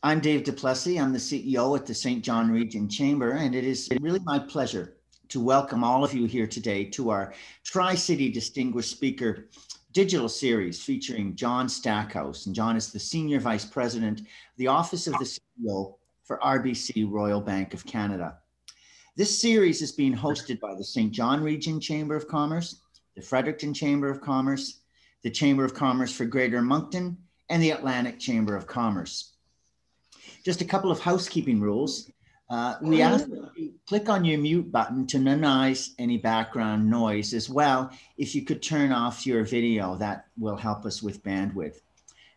I'm Dave Duplisea. I'm the CEO at the St. John Region Chamber, and it is really my pleasure to welcome all of you here today to our Tri-City Distinguished Speaker digital series featuring John Stackhouse. And John is the Senior Vice President of the Office of the CEO for RBC Royal Bank of Canada. This series is being hosted by the St. John Region Chamber of Commerce, the Fredericton Chamber of Commerce, the Chamber of Commerce for Greater Moncton, and the Atlantic Chamber of Commerce. Just a couple of housekeeping rules. We ask that you click on your mute button to minimize any background noise as well. If you could turn off your video, that will help us with bandwidth.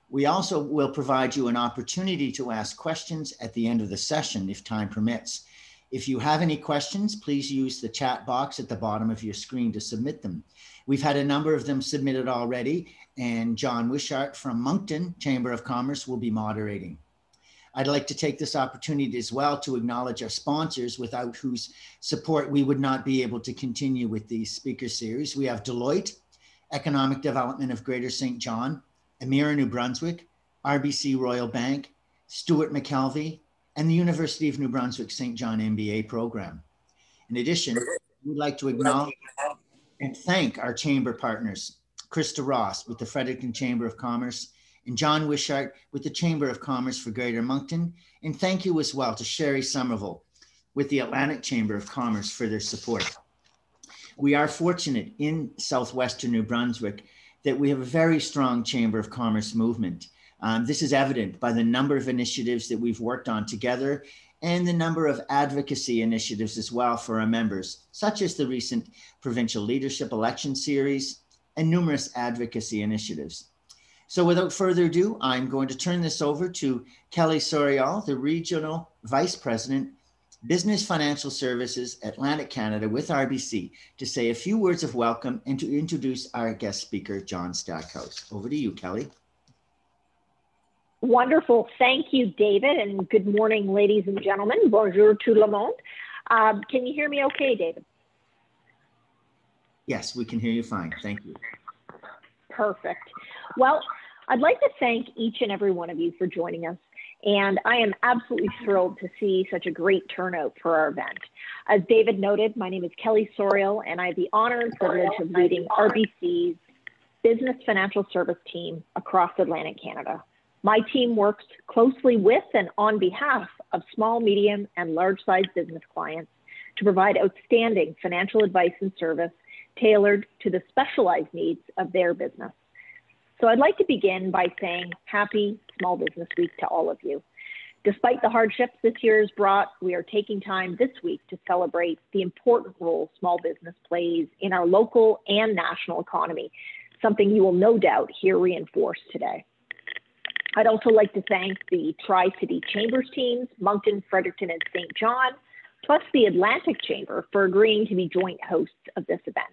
We also will provide you an opportunity to ask questions at the end of the session if time permits. If you have any questions, please use the chat box at the bottom of your screen to submit them. We've had a number of them submitted already, and John Wishart from Moncton Chamber of Commerce will be moderating. I'd like to take this opportunity as well to acknowledge our sponsors, without whose support we would not be able to continue with the speaker series. We have Deloitte, Economic Development of Greater St. John, Emira, New Brunswick, RBC Royal Bank, Stuart McKelvey, and the University of New Brunswick St. John MBA program. In addition, we'd like to acknowledge and thank our chamber partners, Krista Ross with the Fredericton Chamber of Commerce, and John Wishart with the Chamber of Commerce for Greater Moncton. And thank you as well to Sherry Somerville with the Atlantic Chamber of Commerce for their support. We are fortunate in Southwestern New Brunswick that we have a very strong Chamber of Commerce movement. This is evident by the number of initiatives that we've worked on together and the number of advocacy initiatives as well for our members, such as the recent Provincial Leadership Election Series and numerous advocacy initiatives. So without further ado, I'm going to turn this over to Kellie Sauriol, the Regional Vice President, Business Financial Services, Atlantic Canada with RBC, to say a few words of welcome and to introduce our guest speaker, John Stackhouse. Over to you, Kellie. Wonderful. Thank you, David, and good morning, ladies and gentlemen. Bonjour tout le monde. Can you hear me okay, David? Yes, we can hear you fine. Thank you. Perfect. Well, I'd like to thank each and every one of you for joining us, and I am absolutely thrilled to see such a great turnout for our event. As David noted, my name is Kellie Sauriol, and I have the honor and privilege of leading RBC's Business Financial Service team across Atlantic Canada. My team works closely with and on behalf of small, medium, and large-sized business clients to provide outstanding financial advice and service tailored to the specialized needs of their business. So I'd like to begin by saying happy Small Business Week to all of you. Despite the hardships this year has brought, we are taking time this week to celebrate the important role small business plays in our local and national economy, something you will no doubt hear reinforced today. I'd also like to thank the Tri-City Chambers teams, Moncton, Fredericton, and St. John, plus the Atlantic Chamber for agreeing to be joint hosts of this event.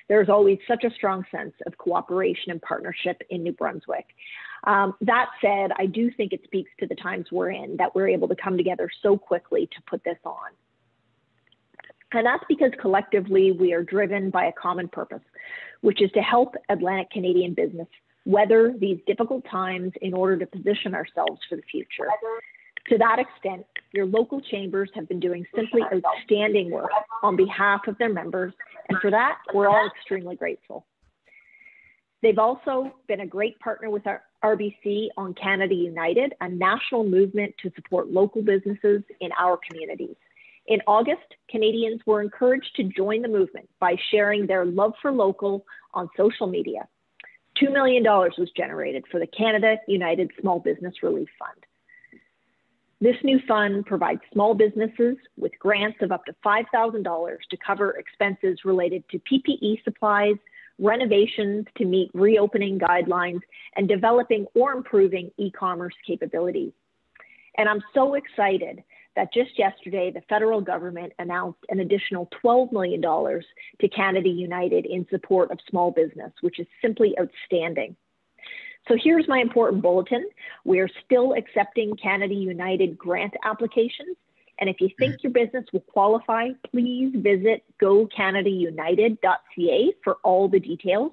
There's always such a strong sense of cooperation and partnership in New Brunswick. That said, I do think it speaks to the times we're in that we're able to come together so quickly to put this on. And that's because collectively we are driven by a common purpose, which is to help Atlantic Canadian business weather these difficult times in order to position ourselves for the future. To that extent, your local chambers have been doing simply outstanding work on behalf of their members, and for that, we're all extremely grateful. They've also been a great partner with our RBC on Canada United, a national movement to support local businesses in our communities. In August, Canadians were encouraged to join the movement by sharing their love for local on social media. $2 million was generated for the Canada United Small Business Relief Fund. This new fund provides small businesses with grants of up to $5,000 to cover expenses related to PPE supplies, renovations to meet reopening guidelines, and developing or improving e-commerce capabilities. And I'm so excited that just yesterday, the federal government announced an additional $12 million to Canada United in support of small business, which is simply outstanding. So here's my important bulletin. We are still accepting Canada United grant applications. And if you think your business will qualify, please visit gocanadaunited.ca for all the details.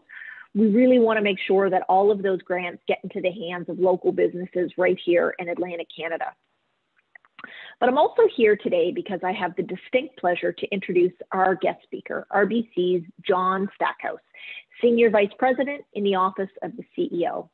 We really want to make sure that all of those grants get into the hands of local businesses right here in Atlantic Canada. But I'm also here today because I have the distinct pleasure to introduce our guest speaker, RBC's John Stackhouse, Senior Vice President in the Office of the CEO.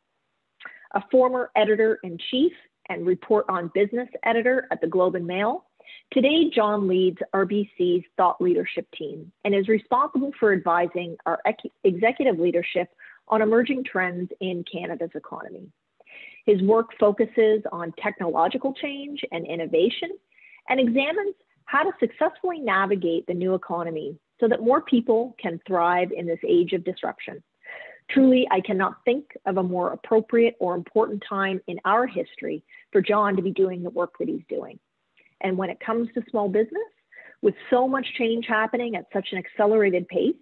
A former editor-in-chief and report on business editor at the Globe and Mail, today John leads RBC's thought leadership team and is responsible for advising our executive leadership on emerging trends in Canada's economy. His work focuses on technological change and innovation and examines how to successfully navigate the new economy so that more people can thrive in this age of disruption. Truly, I cannot think of a more appropriate or important time in our history for John to be doing the work that he's doing. And when it comes to small business, with so much change happening at such an accelerated pace,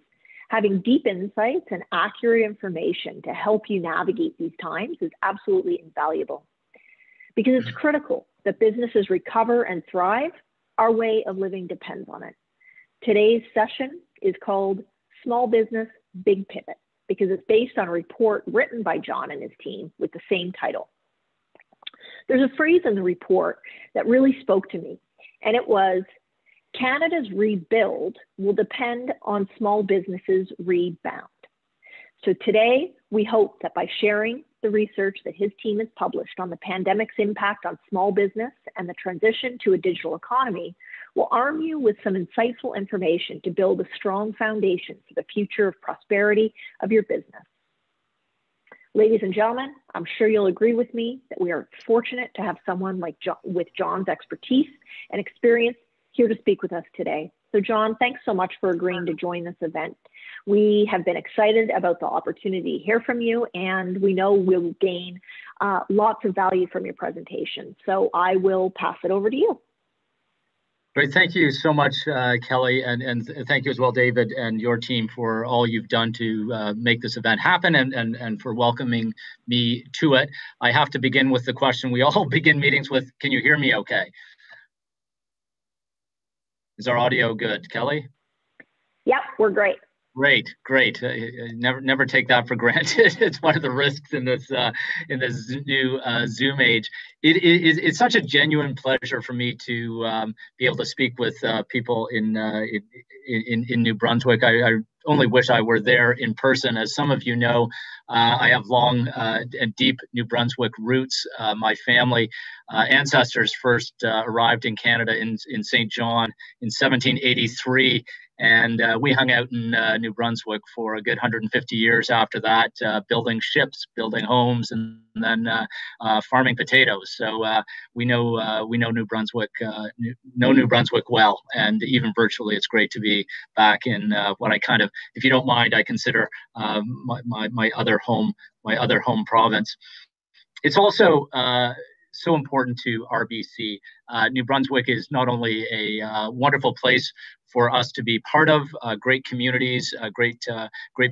having deep insights and accurate information to help you navigate these times is absolutely invaluable. Because it's critical that businesses recover and thrive, our way of living depends on it. Today's session is called Small Business Big Pivot, because it's based on a report written by John and his team with the same title. There's a phrase in the report that really spoke to me, and it was, Canada's rebuild will depend on small businesses' rebound. So today, we hope that by sharing the research that his team has published on the pandemic's impact on small business and the transition to a digital economy, will arm you with some insightful information to build a strong foundation for the future of prosperity of your business. Ladies and gentlemen, I'm sure you'll agree with me that we are fortunate to have someone like John, with John's expertise and experience here to speak with us today. So John, thanks so much for agreeing to join this event. We have been excited about the opportunity to hear from you, and we know we'll gain lots of value from your presentation. So I will pass it over to you. Great, thank you so much, Kelly, and thank you as well, David, and your team for all you've done to make this event happen and for welcoming me to it. I have to begin with the question we all begin meetings with, can you hear me okay? Is our audio good, Kelly? Yep, we're great. Great. Never take that for granted. It's one of the risks in this new Zoom age. It's such a genuine pleasure for me to be able to speak with people in New Brunswick. I only wish I were there in person. As some of you know, I have long and deep New Brunswick roots. My family ancestors first arrived in Canada in St. John in 1783. And we hung out in New Brunswick for a good 150 years after that, building ships, building homes, and then farming potatoes. So we know New Brunswick, know New Brunswick well, and even virtually, it's great to be back in what I kind of, if you don't mind, I consider my other home province. It's also so important to RBC. New Brunswick is not only a wonderful place for us to be part of, great communities, great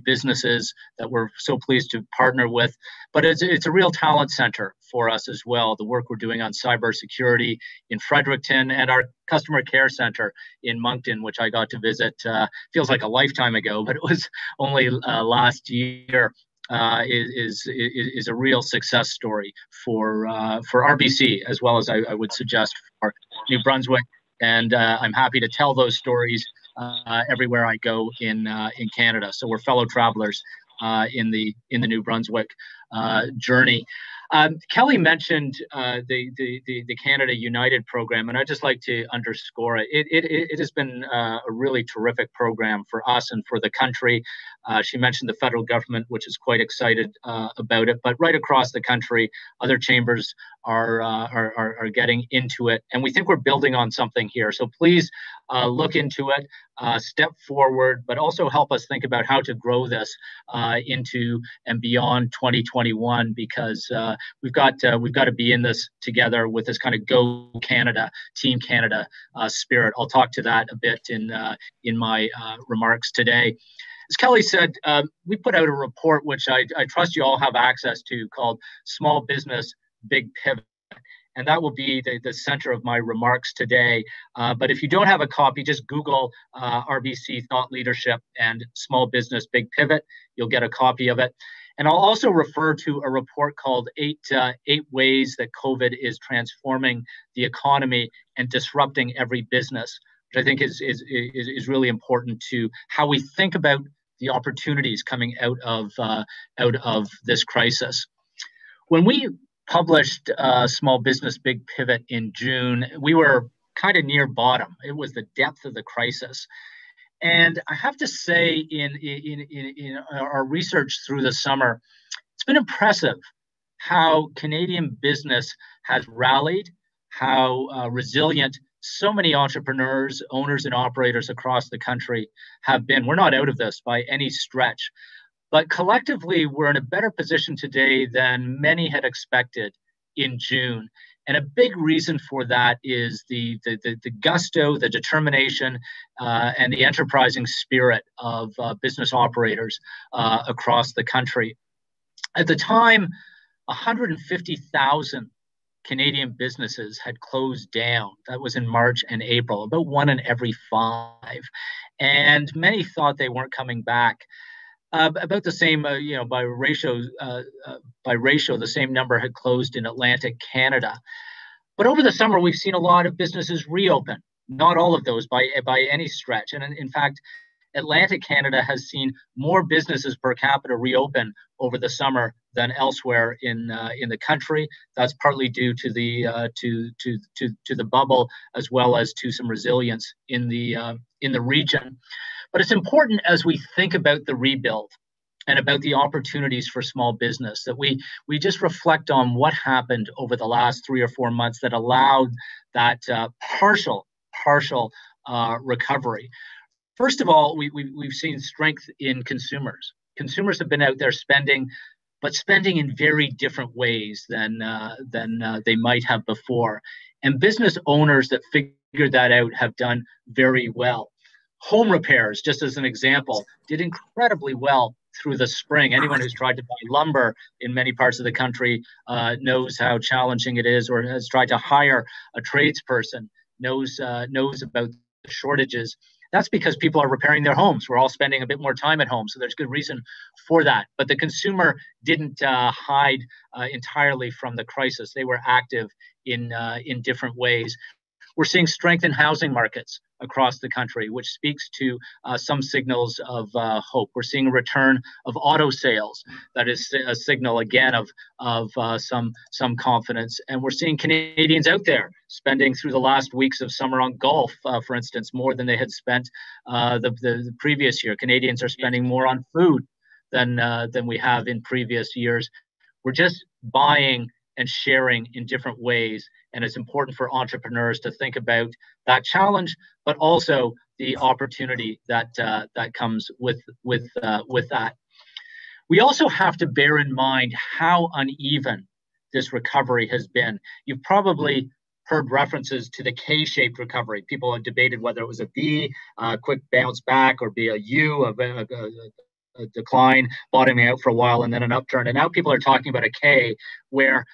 businesses that we're so pleased to partner with, but it's a real talent center for us as well. The work we're doing on cybersecurity in Fredericton and our customer care center in Moncton, which I got to visit, feels like a lifetime ago, but it was only last year. Is a real success story for RBC, as well as I would suggest for New Brunswick, and I'm happy to tell those stories everywhere I go in Canada. So we're fellow travelers in the New Brunswick journey. Kelly mentioned the Canada United program, and I'd just like to underscore it. It has been a really terrific program for us and for the country. She mentioned the federal government, which is quite excited about it, but right across the country, other chambers are getting into it, and we think we're building on something here. So please look into it, step forward, but also help us think about how to grow this into and beyond 2021, because we've got to be in this together with this kind of Go Canada, Team Canada spirit. I'll talk to that a bit in my remarks today. As Kelly said, we put out a report which I trust you all have access to, called Small Business Big Pivot. And that will be the center of my remarks today. But if you don't have a copy, just Google RBC Thought Leadership and Small Business Big Pivot. You'll get a copy of it. And I'll also refer to a report called Eight Ways That COVID is Transforming the Economy and Disrupting Every Business, which I think is really important to how we think about the opportunities coming out of this crisis. When we published Small Business Big Pivot in June, we were kind of near bottom. It was the depth of the crisis. And I have to say, in our research through the summer, it's been impressive how Canadian business has rallied, how resilient so many entrepreneurs, owners, and operators across the country have been. We're not out of this by any stretch, but collectively, we're in a better position today than many had expected in June. And a big reason for that is the gusto, the determination, and the enterprising spirit of business operators across the country. At the time, 150,000 Canadian businesses had closed down. That was in March and April, about 1 in every 5. And many thought they weren't coming back. About the same, by ratio, the same number had closed in Atlantic Canada. But over the summer, we've seen a lot of businesses reopen. Not all of those by any stretch. And in fact, Atlantic Canada has seen more businesses per capita reopen over the summer than elsewhere in the country. That's partly due to the to the bubble, as well as to some resilience in the region. But it's important as we think about the rebuild and about the opportunities for small business that we just reflect on what happened over the last 3 or 4 months that allowed that partial recovery. First of all, we've seen strength in consumers. Consumers have been out there spending, but spending in very different ways than they might have before. And business owners that figured that out have done very well. Home repairs, just as an example, did incredibly well through the spring. Anyone who's tried to buy lumber in many parts of the country knows how challenging it is, or has tried to hire a tradesperson knows about the shortages. That's because people are repairing their homes. We're all spending a bit more time at home, so there's good reason for that. But the consumer didn't hide entirely from the crisis. They were active in different ways. We're seeing strength in housing markets across the country, which speaks to some signals of hope. We're seeing a return of auto sales. That is a signal again of some confidence. And we're seeing Canadians out there spending through the last weeks of summer on golf, for instance, more than they had spent the previous year. Canadians are spending more on food than we have in previous years. We're just buying and sharing in different ways. And it's important for entrepreneurs to think about that challenge, but also the opportunity that comes with that. We also have to bear in mind how uneven this recovery has been. You've probably heard references to the K-shaped recovery. People have debated whether it was a V, a quick bounce back, or be a U, a decline, bottoming out for a while, and then an upturn. And now people are talking about a K, where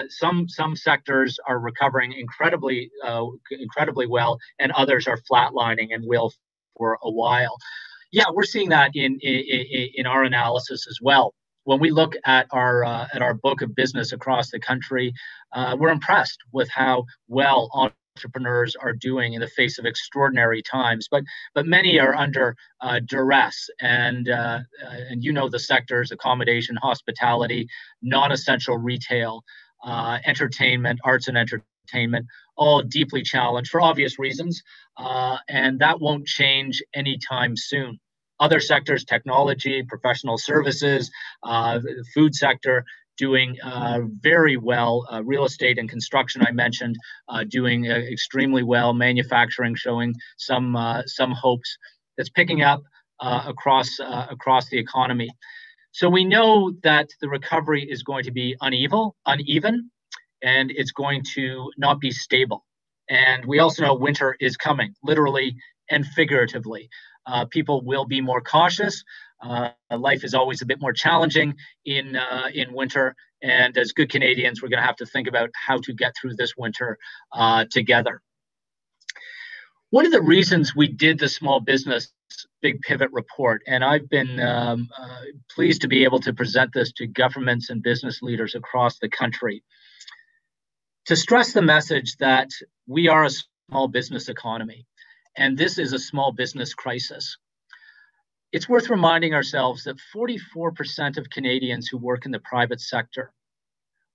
some sectors are recovering incredibly well, and others are flatlining and will for a while. Yeah, we're seeing that in our analysis as well. When we look at our book of business across the country, we're impressed with how well entrepreneurs are doing in the face of extraordinary times, but many are under duress, and the sectors: accommodation, hospitality, non-essential retail, entertainment, arts and entertainment, all deeply challenged for obvious reasons, and that won't change anytime soon. Other sectors: technology, professional services, the food sector, doing very well. Real estate and construction, I mentioned, doing extremely well. Manufacturing showing some hopes. That's picking up across the economy. So we know that the recovery is going to be uneven, and it's going to not be stable. And we also know winter is coming, literally and figuratively. People will be more cautious. Life is always a bit more challenging in winter, and as good Canadians, we're going to have to think about how to get through this winter together. One of the reasons we did the Small Business Big Pivot report, and I've been pleased to be able to present this to governments and business leaders across the country, to stress the message that we are a small business economy, and this is a small business crisis. It's worth reminding ourselves that 44% of Canadians who work in the private sector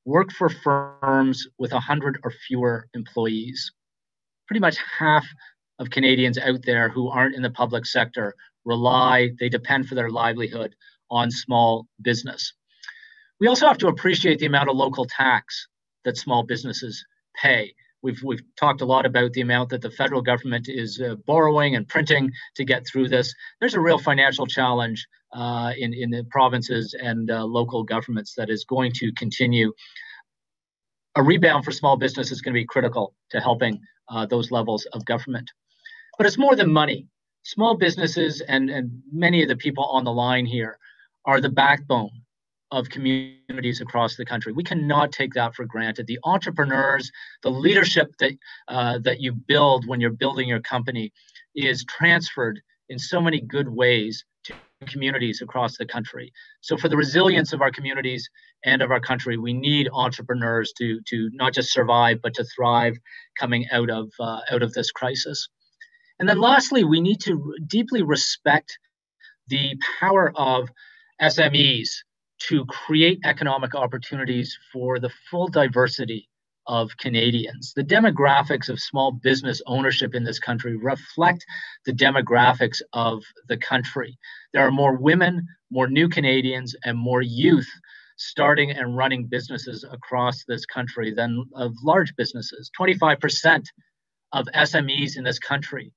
work for firms with 100 or fewer employees. Pretty much half of Canadians out there who aren't in the public sector they depend for their livelihood on small business. We also have to appreciate the amount of local tax that small businesses pay. We've talked a lot about the amount that the federal government is borrowing and printing to get through this. There's a real financial challenge in the provinces and local governments that is going to continue. A rebound for small business is going to be critical to helping those levels of government. But it's more than money. Small businesses and many of the people on the line here are the backbone of communities across the country. We cannot take that for granted. The entrepreneurs, the leadership that you build when you're building your company is transferred in so many good ways to communities across the country. So for the resilience of our communities and of our country, we need entrepreneurs to not just survive, but to thrive coming out of this crisis. And then lastly, we need to deeply respect the power of SMEs to create economic opportunities for the full diversity of Canadians. The demographics of small business ownership in this country reflect the demographics of the country. There are more women, more new Canadians, and more youth starting and running businesses across this country than of large businesses. 25% of SMEs in this country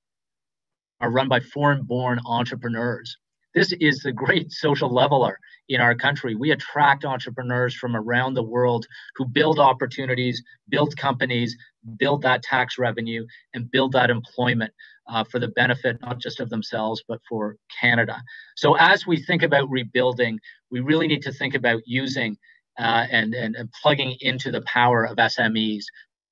are run by foreign-born entrepreneurs. This is the great social leveler in our country. We attract entrepreneurs from around the world who build opportunities, build companies, build that tax revenue, and build that employment for the benefit not just of themselves, but for Canada. So as we think about rebuilding, we really need to think about using and plugging into the power of SMEs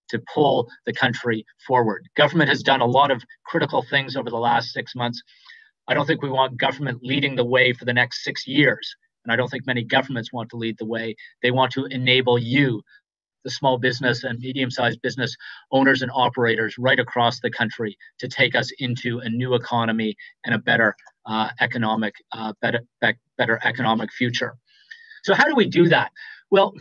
to pull the country forward. Government has done a lot of critical things over the last 6 months. I don't think we want government leading the way for the next 6 years. And I don't think many governments want to lead the way. They want to enable you, the small business and medium-sized business owners and operators right across the country, to take us into a new economy and a better economic future. So how do we do that? Well,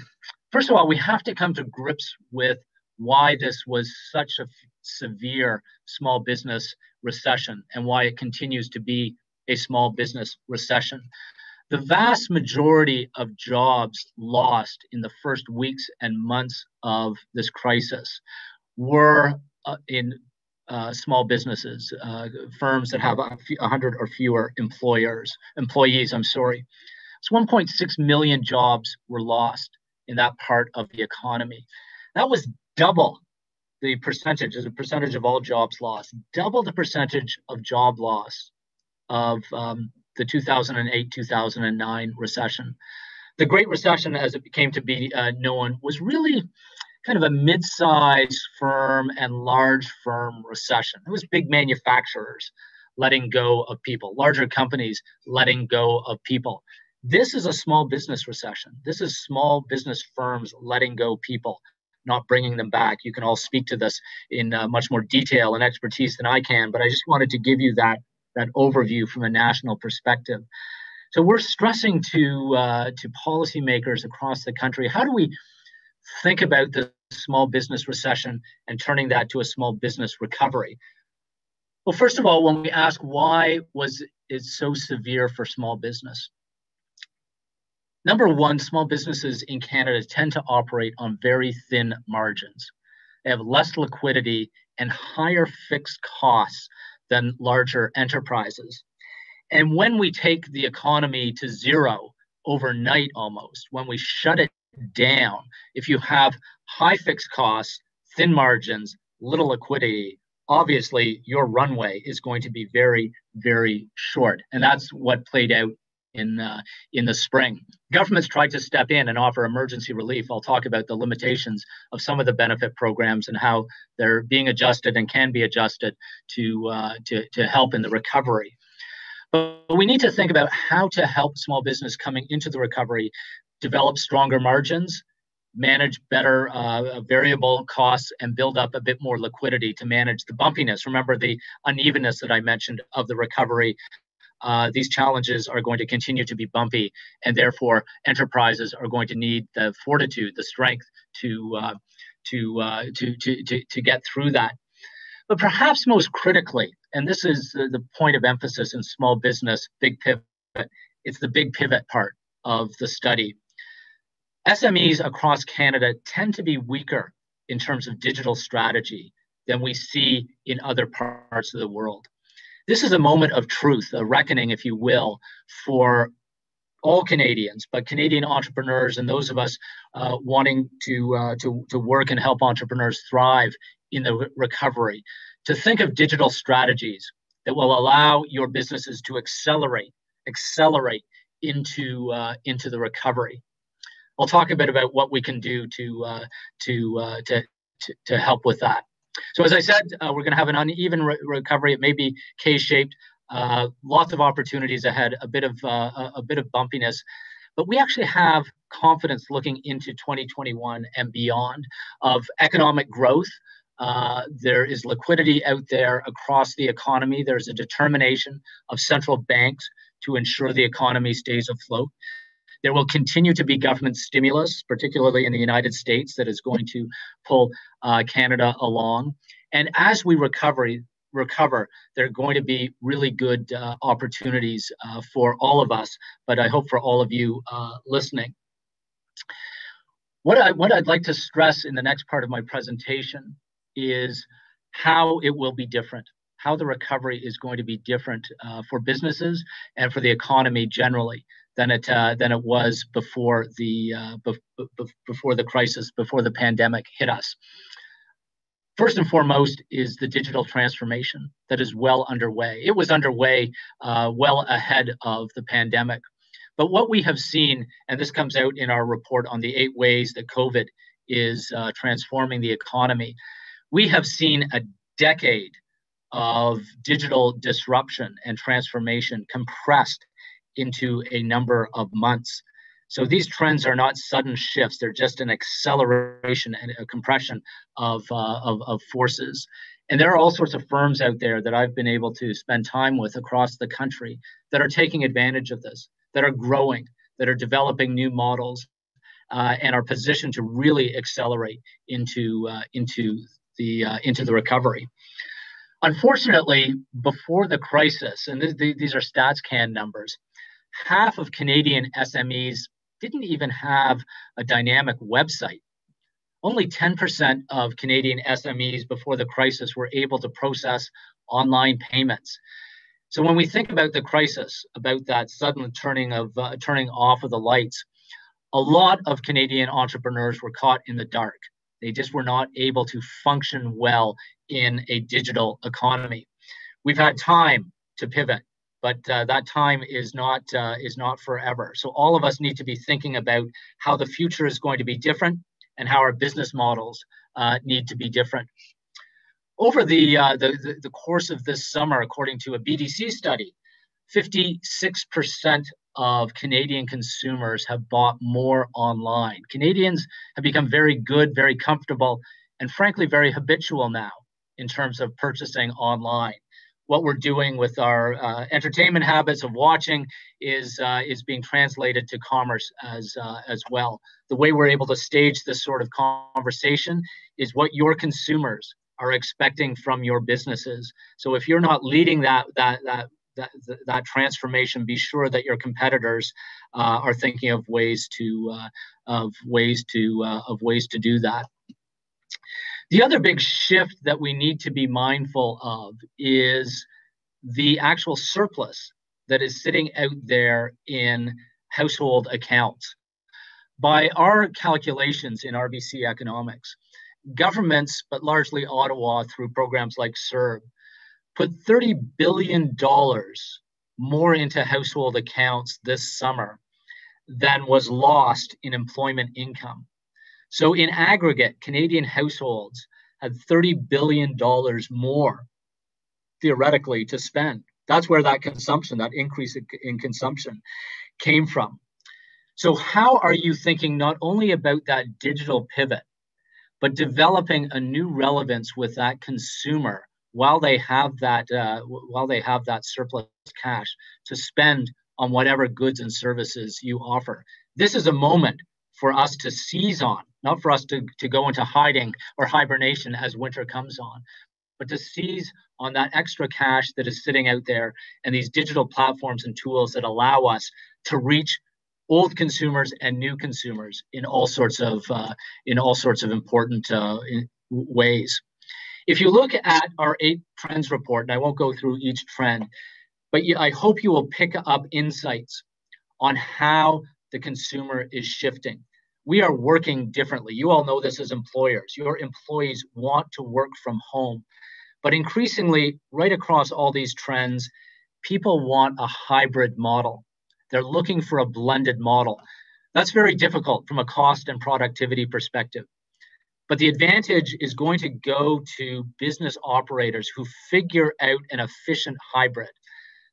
first of all, we have to come to grips with why this was such a severe small business recession and why it continues to be a small business recession. The vast majority of jobs lost in the first weeks and months of this crisis were in small businesses, firms that have 100 or fewer employees. So 1.6 million jobs were lost in that part of the economy. That was double the percentage, as a percentage of all jobs lost, double the percentage of job loss of the 2008-2009 recession. The Great Recession, as it became to be known, was really kind of a mid-sized firm and large firm recession. It was big manufacturers letting go of people, larger companies letting go of people. This is a small business recession. This is small business firms letting go people, not bringing them back. You can all speak to this in much more detail and expertise than I can, but I just wanted to give you that overview from a national perspective. So we're stressing to policymakers across the country, how do we think about the small business recession and turning that to a small business recovery? Well, first of all, when we ask why was it so severe for small business? Number one, small businesses in Canada tend to operate on very thin margins. They have less liquidity and higher fixed costs than larger enterprises. And when we take the economy to zero overnight almost, when we shut it down, if you have high fixed costs, thin margins, little liquidity, obviously your runway is going to be very, very short. And that's what played out in the spring. Governments tried to step in and offer emergency relief. I'll talk about the limitations of some of the benefit programs and how they're being adjusted and can be adjusted to help in the recovery. But we need to think about how to help small business coming into the recovery develop stronger margins, manage better variable costs, and build up a bit more liquidity to manage the bumpiness. Remember the unevenness that I mentioned of the recovery. These challenges are going to continue to be bumpy, and therefore enterprises are going to need the fortitude, the strength to get through that. But perhaps most critically, and this is the point of emphasis in small business, big pivot, it's the big pivot part of the study. SMEs across Canada tend to be weaker in terms of digital strategy than we see in other parts of the world. This is a moment of truth, a reckoning, if you will, for all Canadians, but Canadian entrepreneurs and those of us wanting to work and help entrepreneurs thrive in the recovery, to think of digital strategies that will allow your businesses to accelerate into the recovery. I'll talk a bit about what we can do to help with that. So as I said, we're going to have an uneven recovery. It may be K-shaped. Lots of opportunities ahead. A bit of bumpiness, but we actually have confidence looking into 2021 and beyond of economic growth. There is liquidity out there across the economy. There's a determination of central banks to ensure the economy stays afloat. There will continue to be government stimulus, particularly in the United States, that is going to pull Canada along. And as we recover, there are going to be really good opportunities for all of us, but I hope for all of you listening. What I'd like to stress in the next part of my presentation is how it will be different, how the recovery is going to be different for businesses and for the economy generally than it was before the crisis, before the pandemic hit us. First and foremost is the digital transformation that is well underway. It was underway well ahead of the pandemic. But what we have seen, and this comes out in our report on the 8 ways that COVID is transforming the economy, we have seen a decade of digital disruption and transformation compressed into a number of months. So these trends are not sudden shifts. They're just an acceleration and a compression of forces. And there are all sorts of firms out there that I've been able to spend time with across the country that are taking advantage of this, that are growing, that are developing new models, and are positioned to really accelerate into the recovery. Unfortunately, before the crisis, and these are StatsCan numbers, half of Canadian SMEs didn't even have a dynamic website. Only 10% of Canadian SMEs before the crisis were able to process online payments. So when we think about the crisis, about that sudden turning off of the lights, a lot of Canadian entrepreneurs were caught in the dark. They just were not able to function well in a digital economy. We've had time to pivot, but that time is not forever. So all of us need to be thinking about how the future is going to be different and how our business models need to be different. Over the course of this summer, according to a BDC study, 56% of Canadian consumers have bought more online. Canadians have become very good, very comfortable, and frankly, very habitual now in terms of purchasing online. What we're doing with our entertainment habits of watching is being translated to commerce as well. The way we're able to stage this sort of conversation is what your consumers are expecting from your businesses. So if you're not leading that transformation, be sure that your competitors are thinking of ways to do that. The other big shift that we need to be mindful of is the actual surplus that is sitting out there in household accounts. By our calculations in RBC economics, governments, but largely Ottawa through programs like CERB, put $30 billion more into household accounts this summer than was lost in employment income. So in aggregate, Canadian households had $30 billion more theoretically to spend. That's where that consumption, that increase in consumption came from. So how are you thinking not only about that digital pivot, but developing a new relevance with that consumer while they have that surplus cash to spend on whatever goods and services you offer? This is a moment for us to seize on, not for us to go into hiding or hibernation as winter comes on, but to seize on that extra cash that is sitting out there and these digital platforms and tools that allow us to reach old consumers and new consumers in all sorts of important ways. If you look at our 8 trends report, and I won't go through each trend, but I hope you will pick up insights on how the consumer is shifting. We are working differently. You all know this as employers. Your employees want to work from home, but increasingly, right across all these trends, people want a hybrid model. They're looking for a blended model. That's very difficult from a cost and productivity perspective. But the advantage is going to go to business operators who figure out an efficient hybrid.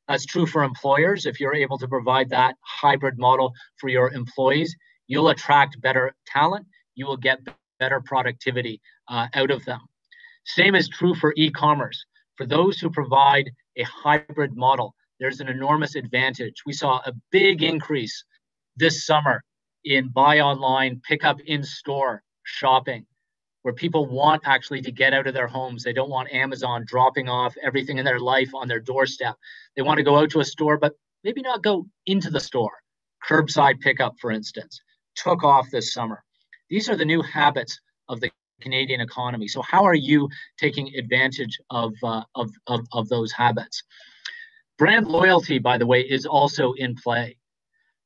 That's true for employers. If you're able to provide that hybrid model for your employees, you'll attract better talent. You will get better productivity out of them. Same is true for e-commerce. For those who provide a hybrid model, there's an enormous advantage. We saw a big increase this summer in buy online, pick up in-store shopping, where people want actually to get out of their homes. They don't want Amazon dropping off everything in their life on their doorstep. They want to go out to a store, but maybe not go into the store. Curbside pickup, for instance, took off this summer. These are the new habits of the Canadian economy. So how are you taking advantage of those habits? Brand loyalty, by the way, is also in play.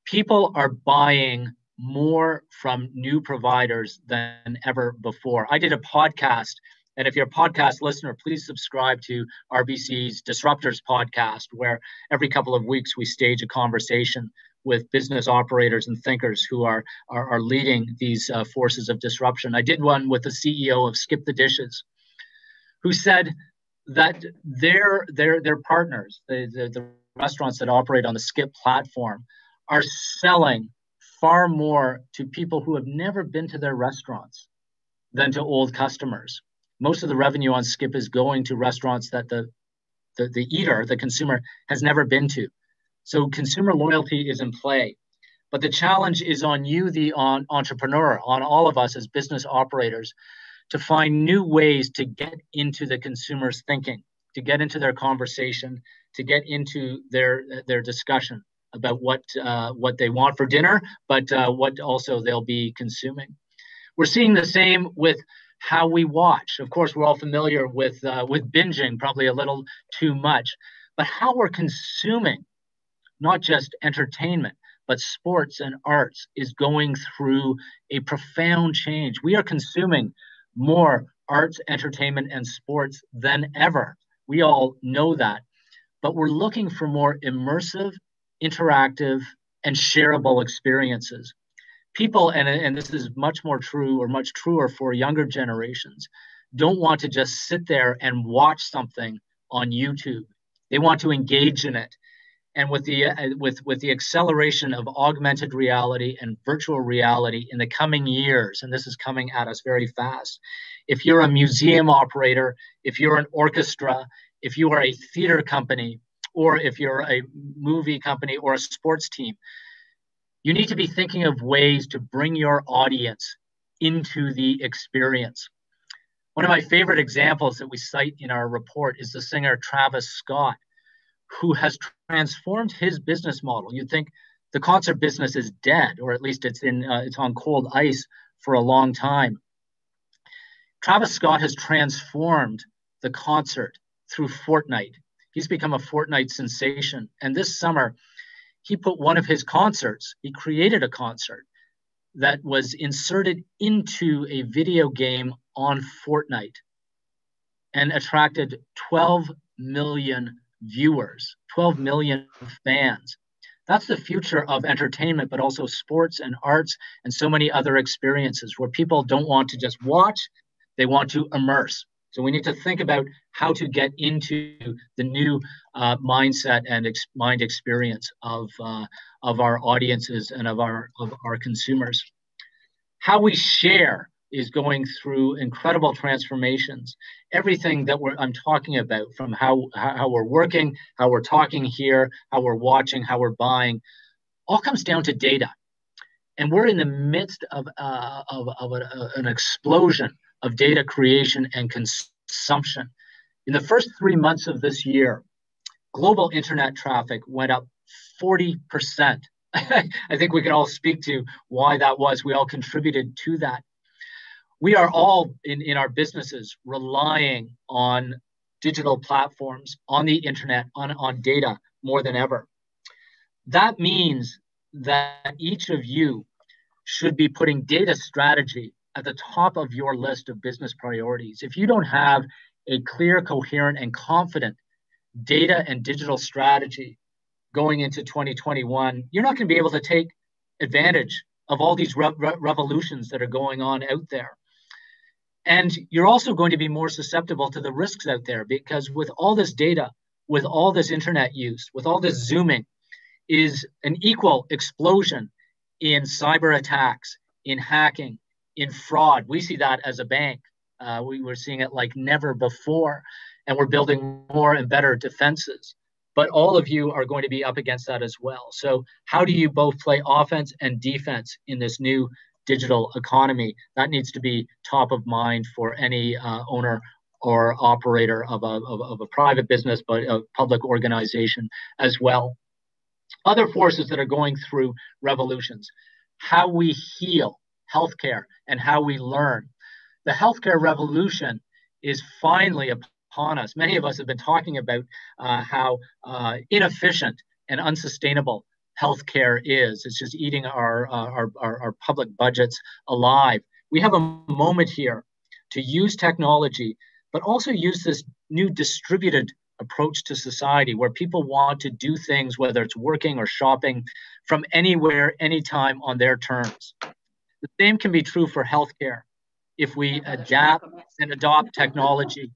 People are buying more from new providers than ever before. I did a podcast, and if you're a podcast listener, please subscribe to RBC's Disruptors podcast, where every couple of weeks we stage a conversation with business operators and thinkers who are leading these forces of disruption. I did one with the CEO of Skip the Dishes, who said that their partners, the restaurants that operate on the Skip platform, are selling far more to people who have never been to their restaurants than to old customers. Most of the revenue on Skip is going to restaurants that the eater, the consumer, has never been to. So consumer loyalty is in play. But the challenge is on you, the entrepreneur, on all of us as business operators, to find new ways to get into the consumer's thinking, to get into their conversation, to get into their discussion about what they want for dinner, but what also they'll be consuming. We're seeing the same with how we watch. Of course, we're all familiar with binging, probably a little too much, but how we're consuming, not just entertainment, but sports and arts, is going through a profound change. We are consuming more arts, entertainment, and sports than ever. We all know that. But we're looking for more immersive, interactive, and shareable experiences. People, and this is much more true or much truer for younger generations, don't want to just sit there and watch something on YouTube. They want to engage in it. And with the acceleration of augmented reality and virtual reality in the coming years, and this is coming at us very fast, if you're a museum operator, if you're an orchestra, if you are a theater company, or if you're a movie company or a sports team, you need to be thinking of ways to bring your audience into the experience. One of my favorite examples that we cite in our report is the singer Travis Scott, who has transformed his business model. You'd think the concert business is dead, or at least it's on cold ice for a long time. Travis Scott has transformed the concert through Fortnite. He's become a Fortnite sensation. And this summer, he put one of his concerts, he created a concert that was inserted into a video game on Fortnite and attracted 12 million viewers, 12 million fans. That's the future of entertainment, but also sports and arts and so many other experiences where people don't want to just watch, they want to immerse. So we need to think about how to get into the new mindset and mind experience of our audiences and of our consumers. How we share is going through incredible transformations. Everything that I'm talking about, from how we're working, how we're talking here, how we're watching, how we're buying, all comes down to data. And we're in the midst of an explosion of data creation and consumption. In the first 3 months of this year, global internet traffic went up 40%. I think we can all speak to why that was. We all contributed to that. We are all in our businesses relying on digital platforms, on the internet, on data more than ever. That means that each of you should be putting data strategy at the top of your list of business priorities. If you don't have a clear, coherent, and confident data and digital strategy going into 2021, you're not going to be able to take advantage of all these revolutions that are going on out there. And you're also going to be more susceptible to the risks out there, because with all this data, with all this internet use, with all this zooming, is an equal explosion in cyber attacks, in hacking, in fraud. We see that as a bank. We were seeing it like never before, and we're building more and better defenses. But all of you are going to be up against that as well. So how do you both play offense and defense in this new digital economy? That needs to be top of mind for any owner or operator of a private business, but a public organization as well. Other forces that are going through revolutions: how we heal, healthcare, and how we learn. The healthcare revolution is finally upon us. Many of us have been talking about how inefficient and unsustainable healthcare is. It's just eating our public budgets alive. We have a moment here to use technology, but also use this new distributed approach to society where people want to do things, whether it's working or shopping, from anywhere, anytime, on their terms. The same can be true for healthcare if we adapt and adopt technology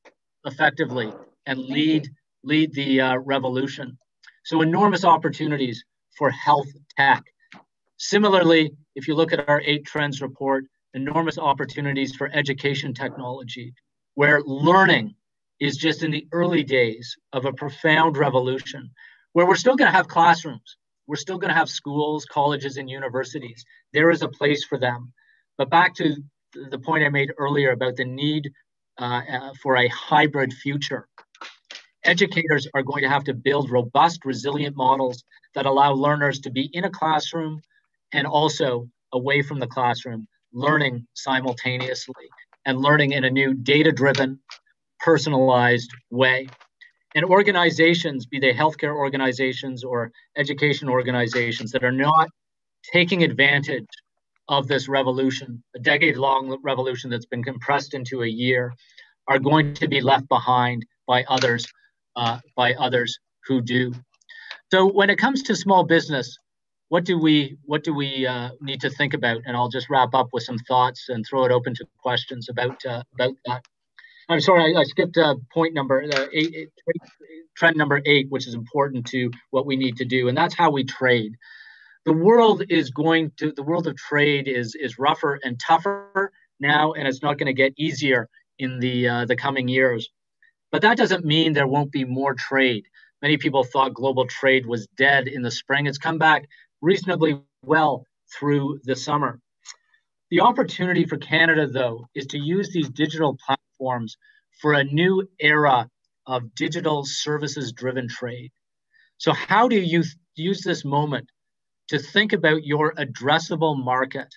effectively and lead the revolution. So enormous opportunities for health tech. Similarly, if you look at our 8 Trends report, enormous opportunities for education technology, where learning is just in the early days of a profound revolution, where we're still going to have classrooms. We're still going to have schools, colleges, and universities. There is a place for them. But back to the point I made earlier about the need for a hybrid future. Educators are going to have to build robust, resilient models that allow learners to be in a classroom and also away from the classroom, learning simultaneously and learning in a new data-driven, personalized way. And organizations, be they healthcare organizations or education organizations, that are not taking advantage of this revolution, a decade-long revolution that's been compressed into a year, are going to be left behind by others who do. So when it comes to small business, what do we need to think about? And I'll just wrap up with some thoughts and throw it open to questions about that. I'm sorry, I skipped point number 8, trend number 8, which is important to what we need to do, and that's how we trade. The world of trade is rougher and tougher now, and it's not going to get easier in the coming years. But that doesn't mean there won't be more trade. Many people thought global trade was dead in the spring. It's come back reasonably well through the summer. The opportunity for Canada, though, is to use these digital platforms for a new era of digital services-driven trade. So how do you use this moment to think about your addressable market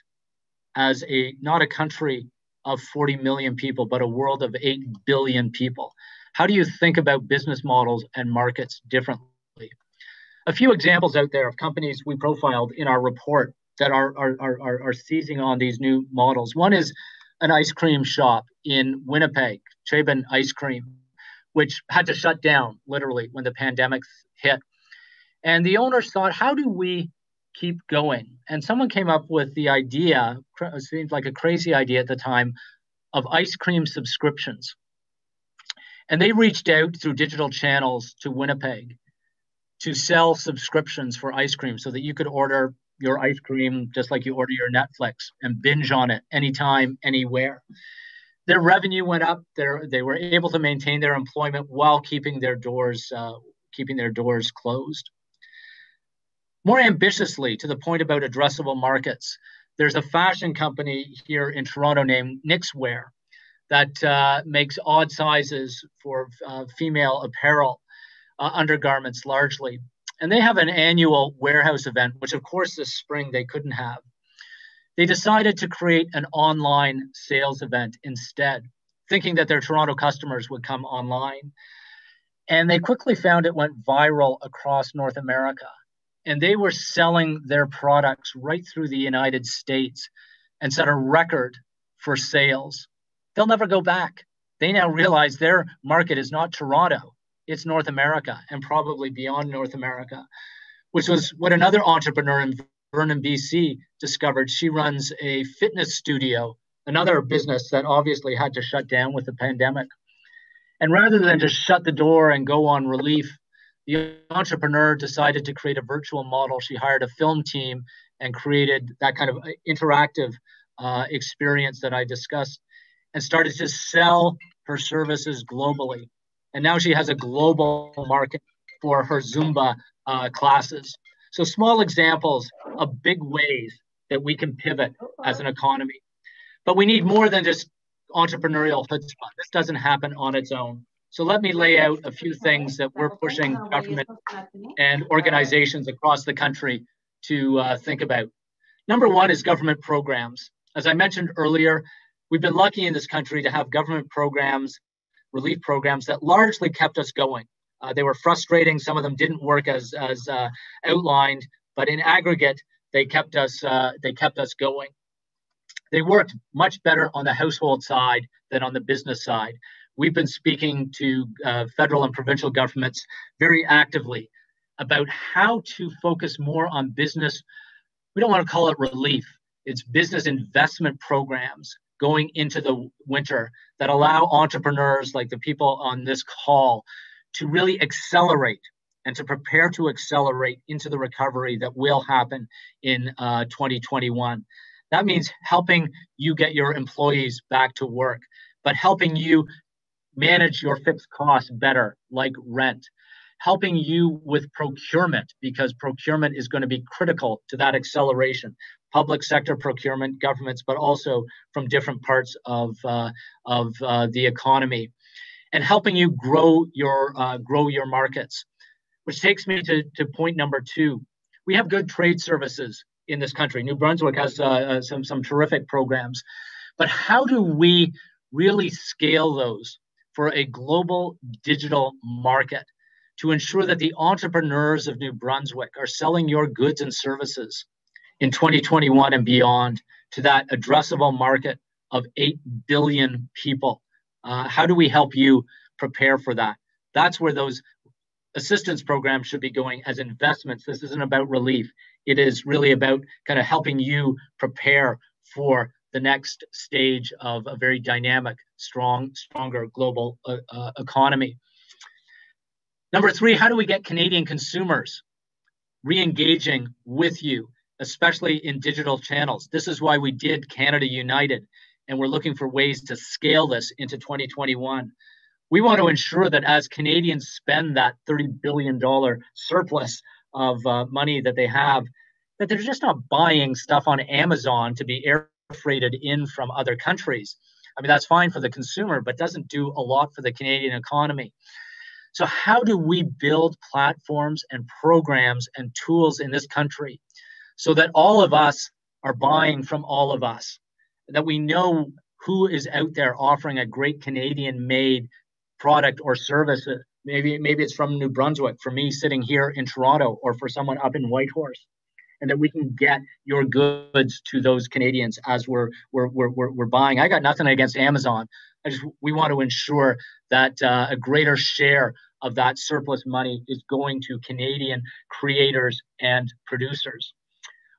as not a country of 40 million people, but a world of 8 billion people? How do you think about business models and markets differently? A few examples out there of companies we profiled in our report that are seizing on these new models. One is an ice cream shop in Winnipeg, Chambe Ice Cream, which had to shut down literally when the pandemic hit. And the owners thought, how do we keep going? And someone came up with the idea, it seemed like a crazy idea at the time, of ice cream subscriptions. And they reached out through digital channels to Winnipeg to sell subscriptions for ice cream so that you could order your ice cream just like you order your Netflix and binge on it anytime, anywhere. Their revenue went up. They were able to maintain their employment while keeping their doors closed. More ambitiously, to the point about addressable markets, there's a fashion company here in Toronto named Knixwear that makes odd sizes for female apparel, undergarments largely. And they have an annual warehouse event, which of course this spring they couldn't have. They decided to create an online sales event instead, thinking that their Toronto customers would come online. And they quickly found it went viral across North America. And they were selling their products right through the United States and set a record for sales. They'll never go back. They now realize their market is not Toronto, it's North America and probably beyond North America, which was what another entrepreneur in Vernon, BC discovered. She runs a fitness studio, another business that obviously had to shut down with the pandemic. And rather than just shut the door and go on relief, the entrepreneur decided to create a virtual model. She hired a film team and created that kind of interactive experience that I discussed and started to sell her services globally. And now she has a global market for her Zumba classes. So small examples of big ways that we can pivot as an economy. But we need more than just entrepreneurial chutzpah. This doesn't happen on its own. So let me lay out a few things that we're pushing government and organizations across the country to think about. Number one is government programs. As I mentioned earlier, we've been lucky in this country to have government programs, relief programs that largely kept us going. They were frustrating. Some of them didn't work as outlined, but in aggregate, they kept us going. They worked much better on the household side than on the business side. We've been speaking to federal and provincial governments very actively about how to focus more on business. We don't want to call it relief. It's business investment programs going into the winter that allow entrepreneurs like the people on this call to really accelerate and to prepare to accelerate into the recovery that will happen in 2021. That means helping you get your employees back to work, but helping you manage your fixed costs better, like rent, helping you with procurement, because procurement is going to be critical to that acceleration. Public sector procurement, governments, but also from different parts of the economy, and helping you grow your markets. Which takes me to point number two. We have good trade services in this country. New Brunswick has some terrific programs, but how do we really scale those for a global digital market to ensure that the entrepreneurs of New Brunswick are selling your goods and services in 2021 and beyond to that addressable market of 8 billion people? How do we help you prepare for that? That's where those assistance programs should be going as investments. This isn't about relief. It is really about kind of helping you prepare for the next stage of a very dynamic, stronger global economy. Number three, how do we get Canadian consumers re-engaging with you, especially in digital channels? This is why we did Canada United, and we're looking for ways to scale this into 2021. We want to ensure that as Canadians spend that $30 billion surplus of money that they have, that they're just not buying stuff on Amazon to be air freighted in from other countries. I mean, that's fine for the consumer, but doesn't do a lot for the Canadian economy. So how do we build platforms and programs and tools in this country so that all of us are buying from all of us, that we know who is out there offering a great Canadian-made product or service? Maybe it's from New Brunswick, for me sitting here in Toronto, or for someone up in Whitehorse. and that we can get your goods to those Canadians as we're buying. I got nothing against Amazon. We want to ensure that a greater share of that surplus money is going to Canadian creators and producers.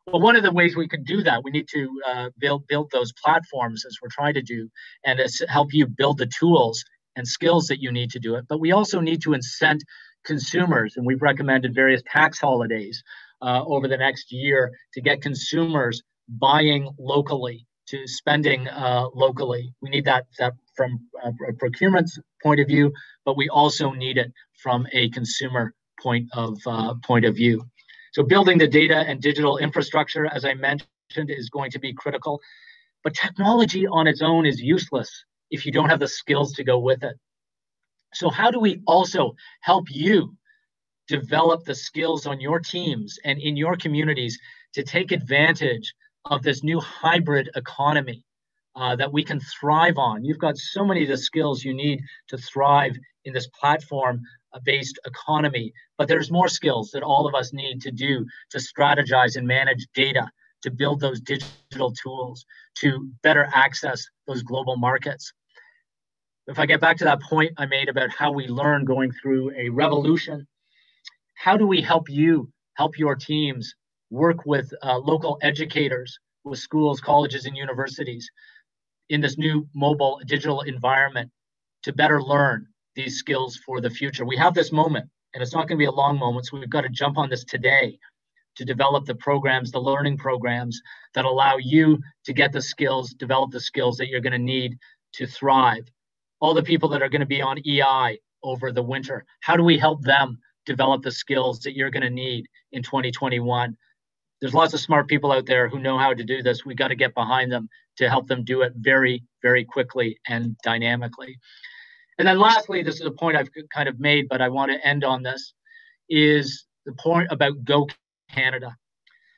Well, one of the ways we could do that, we need to build those platforms as we're trying to do, and help you build the tools and skills that you need to do it. But we also need to incent consumers, and we've recommended various tax holidays over the next year to get consumers buying locally, to spending locally. We need that from a procurement point of view, but we also need it from a consumer point of view. So building the data and digital infrastructure, as I mentioned, is going to be critical. But technology on its own is useless if you don't have the skills to go with it. So how do we also help you develop the skills on your teams and in your communities to take advantage of this new hybrid economy that we can thrive on? You've got so many of the skills you need to thrive in this platform-based economy, but there's more skills that all of us need to do to strategize and manage data, to build those digital tools, to better access those global markets. If I get back to that point I made about how we learn going through a revolution, how do we help you, help your teams work with local educators, with schools, colleges, and universities in this new mobile digital environment to better learn these skills for the future? We have this moment, and it's not going to be a long moment, so we've got to jump on this today to develop the programs, the learning programs that allow you to get the skills, develop the skills that you're going to need to thrive. All the people that are going to be on EI over the winter, how do we help them develop the skills that you're going to need in 2021? There's lots of smart people out there who know how to do this. We got to get behind them to help them do it very, very quickly and dynamically. And then lastly, this is a point I've kind of made, but I want to end on this, is the point about Go Canada.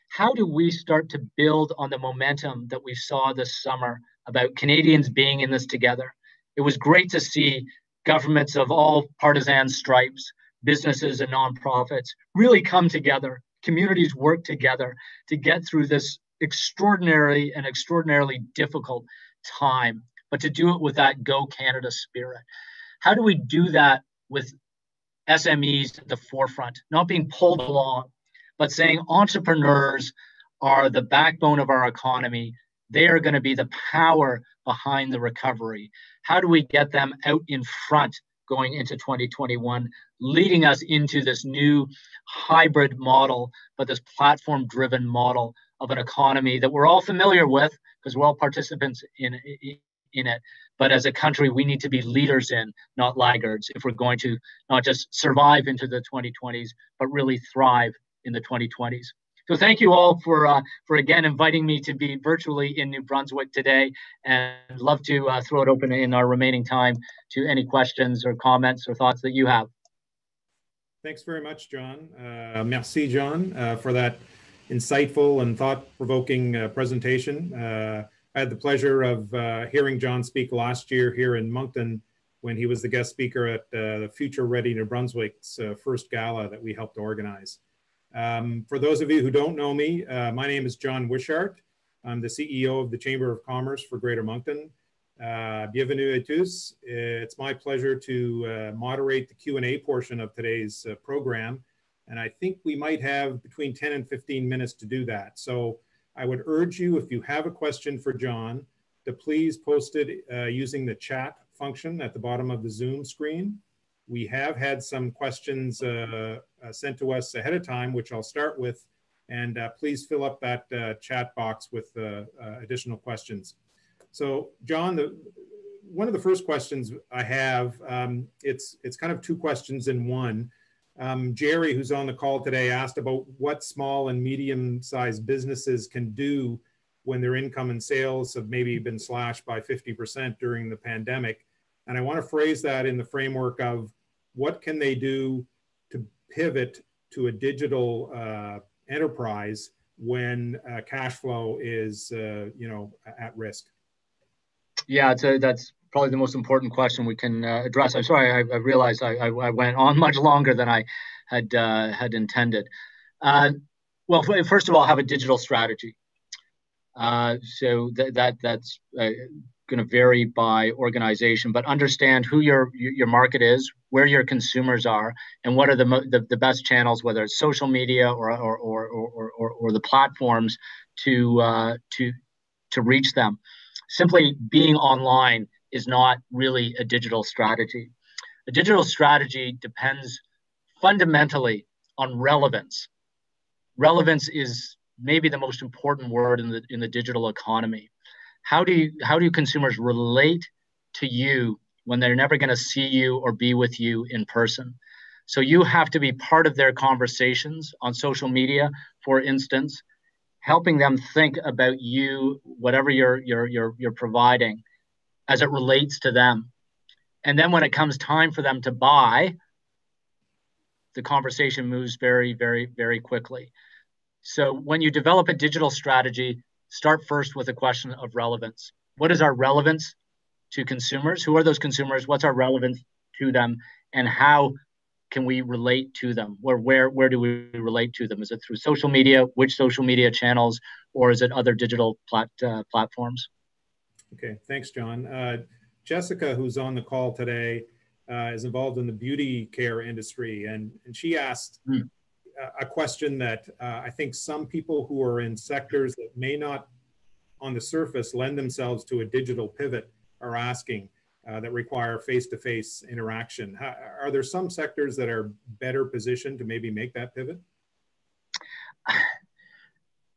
How do we start to build on the momentum that we saw this summer about Canadians being in this together? It was great to see governments of all partisan stripes, businesses and nonprofits really come together, communities work together to get through this extraordinarily difficult time, but to do it with that Go Canada spirit. How do we do that with SMEs at the forefront, not being pulled along, but saying entrepreneurs are the backbone of our economy. They are going to be the power behind the recovery. How do we get them out in front going into 2021, leading us into this new hybrid model, but this platform-driven model of an economy that we're all familiar with because we're all participants in it. But as a country, we need to be leaders in, not laggards, if we're going to not just survive into the 2020s, but really thrive in the 2020s. So thank you all for again inviting me to be virtually in New Brunswick today, and love to throw it open in our remaining time to any questions or comments or thoughts that you have. Thanks very much, John. Merci, John, for that insightful and thought-provoking presentation. I had the pleasure of hearing John speak last year here in Moncton when he was the guest speaker at the Future Ready New Brunswick's first gala that we helped organize. For those of you who don't know me, my name is John Wishart. I'm the CEO of the Chamber of Commerce for Greater Moncton. Bienvenue à tous. It's my pleasure to moderate the Q&A portion of today's program. And I think we might have between 10 and 15 minutes to do that. So I would urge you, if you have a question for John, to please post it using the chat function at the bottom of the Zoom screen. We have had some questions sent to us ahead of time, which I'll start with, and please fill up that chat box with additional questions. So John, one of the first questions I have, it's kind of two questions in one. Jerry, who's on the call today, asked about what small and medium-sized businesses can do when their income and sales have maybe been slashed by 50% during the pandemic. And I want to phrase that in the framework of what can they do to pivot to a digital enterprise when cash flow is, at risk? Yeah, that's probably the most important question we can address. I'm sorry, I realized I went on much longer than I had intended. Well, first of all, have a digital strategy. So that's going to vary by organization, but understand who your market is, where your consumers are, and what are the best channels, whether it's social media or the platforms to reach them. Simply being online is not really a digital strategy. A digital strategy depends fundamentally on relevance. Relevance is maybe the most important word in the digital economy. How do consumers relate to you when they're never going to see you or be with you in person? So you have to be part of their conversations on social media, for instance, helping them think about you, whatever you're providing, as it relates to them. And then when it comes time for them to buy, the conversation moves very, very, very quickly. So when you develop a digital strategy, start first with a question of relevance. What is our relevance to consumers? Who are those consumers? What's our relevance to them? And how can we relate to them? Where do we relate to them? Is it through social media? Which social media channels? Or is it other digital platforms? Okay, thanks, John. Jessica, who's on the call today, is involved in the beauty care industry, and she asked a question that I think some people who are in sectors that may not on the surface lend themselves to a digital pivot are asking that require face-to-face interaction. Are there some sectors that are better positioned to maybe make that pivot?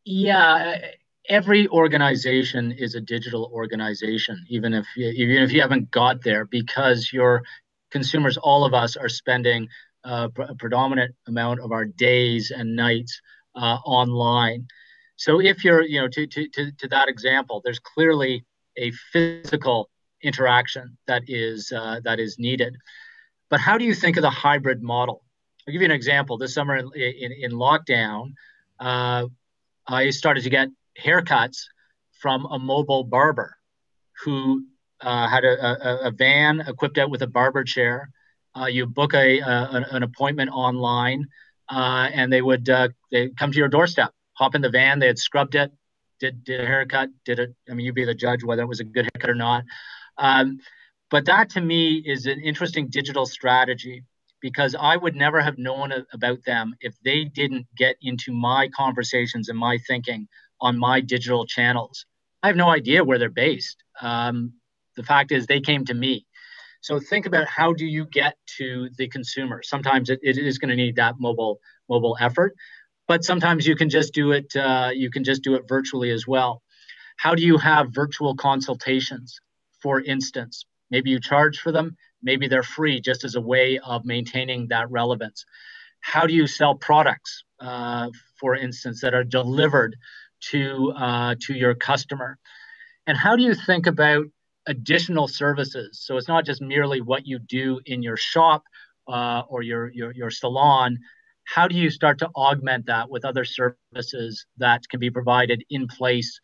Yeah, every organization is a digital organization, even if you haven't got there, because your consumers, all of us, are spending a predominant amount of our days and nights online. So if you're, to that example, there's clearly a physical interaction that is needed. But how do you think of the hybrid model? I'll give you an example. This summer in lockdown, I started to get haircuts from a mobile barber who had a van equipped out with a barber chair. You book an appointment online, and they come to your doorstep, hop in the van. They had scrubbed it, did a haircut, did it. I mean, you'd be the judge whether it was a good haircut or not. But that to me is an interesting digital strategy, because I would never have known about them if they didn't get into my conversations and my thinking on my digital channels. I have no idea where they're based. The fact is they came to me. So think about, how do you get to the consumer? Sometimes it is going to need that mobile effort, but sometimes you can just do it. You can just do it virtually as well. How do you have virtual consultations, for instance? Maybe you charge for them. Maybe they're free, just as a way of maintaining that relevance. How do you sell products, for instance, that are delivered to your customer? And how do you think about additional services? So it's not just merely what you do in your shop or your salon. How do you start to augment that with other services that can be provided in place,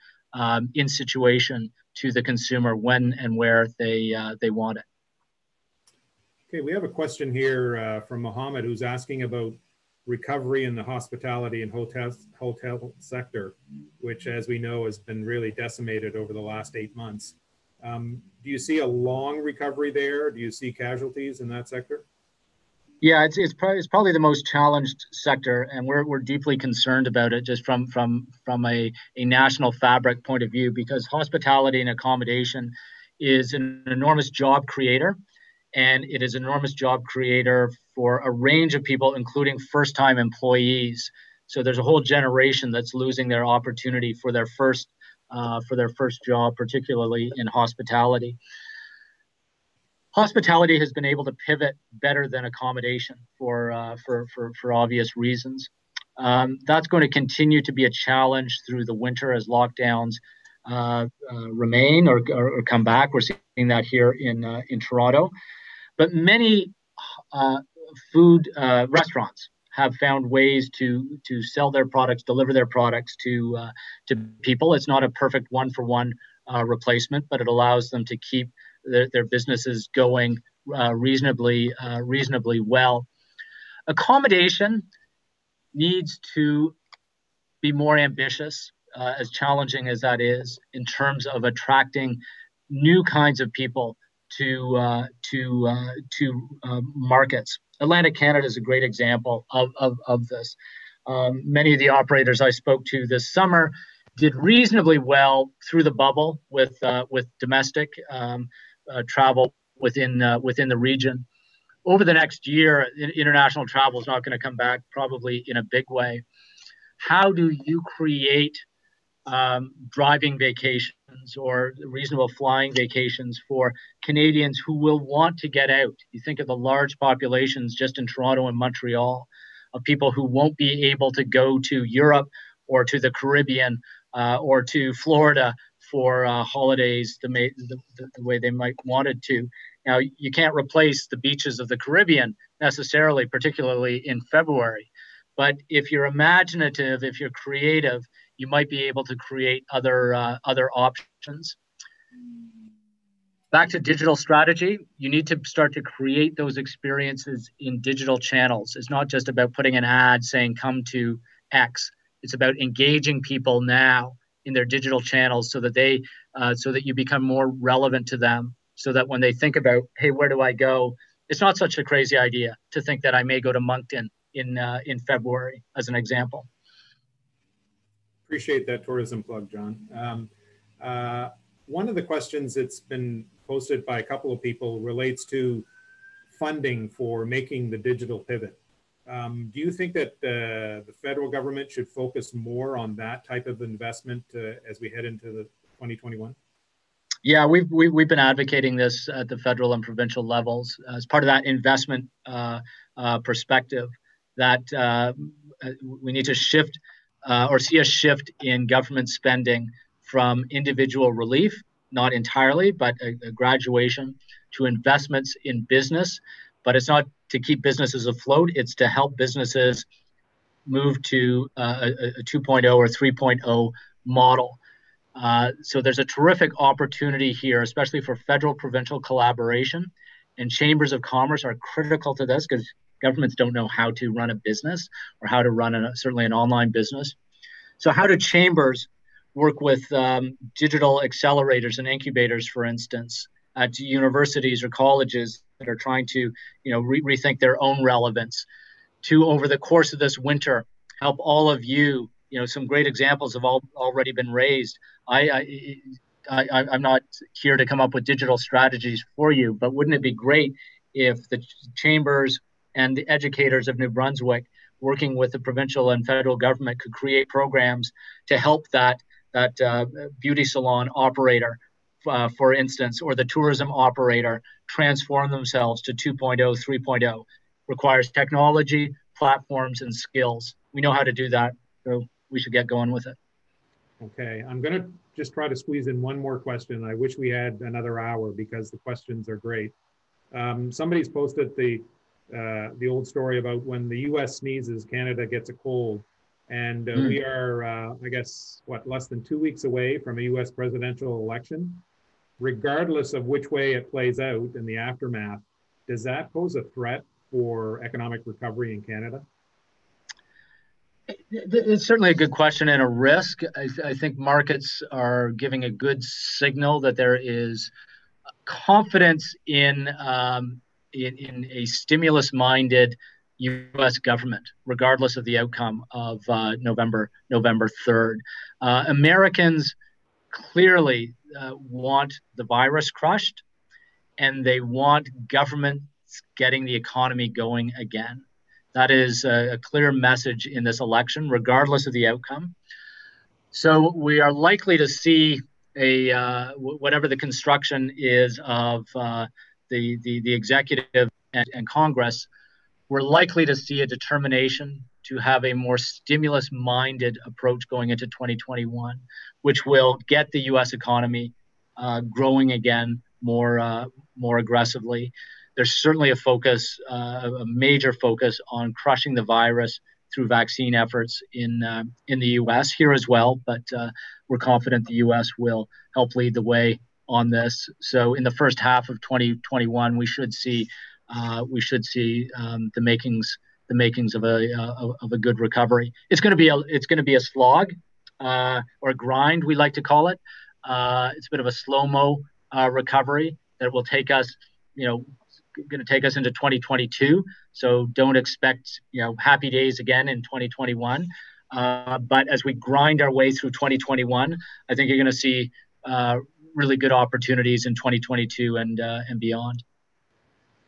in situation, to the consumer when and where they want it? Okay, we have a question here from Mohammed, who's asking about recovery in the hospitality and hotel sector, which, as we know, has been really decimated over the last 8 months. Do you see a long recovery there? Do you see casualties in that sector? Yeah, it's probably the most challenged sector, and we're deeply concerned about it, just from a national fabric point of view, because hospitality and accommodation is an enormous job creator, and it is an enormous job creator for a range of people, including first-time employees. So there's a whole generation that's losing their opportunity for their first job, particularly in hospitality. Hospitality has been able to pivot better than accommodation for obvious reasons. That's going to continue to be a challenge through the winter as lockdowns remain or come back. We're seeing that here in Toronto. But many food restaurants have found ways to sell their products, deliver their products to people. It's not a perfect one-for-one replacement, but it allows them to keep their businesses going reasonably well. Accommodation needs to be more ambitious, as challenging as that is, in terms of attracting new kinds of people to markets. Atlantic Canada is a great example of this. Many of the operators I spoke to this summer did reasonably well through the bubble with domestic travel within the region. Over the next year, international travel is not going to come back probably in a big way. How do you create driving vacations or reasonable flying vacations for Canadians who will want to get out? You think of the large populations just in Toronto and Montreal of people who won't be able to go to Europe or to the Caribbean or to Florida for holidays the way they might wanted to. Now, you can't replace the beaches of the Caribbean necessarily, particularly in February. But if you're imaginative, if you're creative, you might be able to create other options. Back to digital strategy, you need to start to create those experiences in digital channels. It's not just about putting an ad saying, come to X. It's about engaging people now in their digital channels so that you become more relevant to them, so that when they think about, hey, where do I go? It's not such a crazy idea to think that I may go to Moncton in February, as an example. Appreciate that tourism plug, John. One of the questions that's been posted by a couple of people relates to funding for making the digital pivot. Do you think that the federal government should focus more on that type of investment as we head into the 2021? Yeah, we've been advocating this at the federal and provincial levels as part of that investment perspective, that we need to shift or see a shift in government spending from individual relief, not entirely, but a graduation to investments in business. But it's not to keep businesses afloat, it's to help businesses move to a 2.0 or 3.0 model. So there's a terrific opportunity here, especially for federal provincial collaboration, and chambers of commerce are critical to this because governments don't know how to run a business or how to run certainly an online business. So how do chambers work with digital accelerators and incubators, for instance, at universities or colleges that are trying to rethink their own relevance, to over the course of this winter help all of you? Some great examples have already been raised. I'm not here to come up with digital strategies for you, but wouldn't it be great if the chambers and the educators of New Brunswick, working with the provincial and federal government, could create programs to help that beauty salon operator, for instance, or the tourism operator transform themselves to 2.0, 3.0? Requires technology, platforms, and skills. We know how to do that, so we should get going with it. Okay, I'm going to just try to squeeze in one more question. I wish we had another hour because the questions are great. Somebody's posted the old story about when the U.S. sneezes, Canada gets a cold. And we are, I guess, less than 2 weeks away from a U.S. presidential election. Regardless of which way it plays out in the aftermath, does that pose a threat for economic recovery in Canada? It's certainly a good question and a risk. I think markets are giving a good signal that there is confidence in a stimulus-minded U.S. government, regardless of the outcome of November 3rd. Americans clearly want the virus crushed, and they want governments getting the economy going again. That is a clear message in this election, regardless of the outcome. So we are likely to see whatever the construction is of the executive and Congress. We're likely to see a determination to have a more stimulus-minded approach going into 2021, which will get the U.S. economy growing again more aggressively. There's certainly a major focus on crushing the virus through vaccine efforts in the U.S., here as well, but we're confident the U.S. will help lead the way on this. So in the first half of 2021, we should see the makings the makings of a good recovery. It's going to be a slog or a grind, we like to call it. It's a bit of a slow-mo recovery that will take us, going to take us into 2022. So don't expect, happy days again in 2021. But as we grind our way through 2021, I think you're going to see really good opportunities in 2022 and beyond.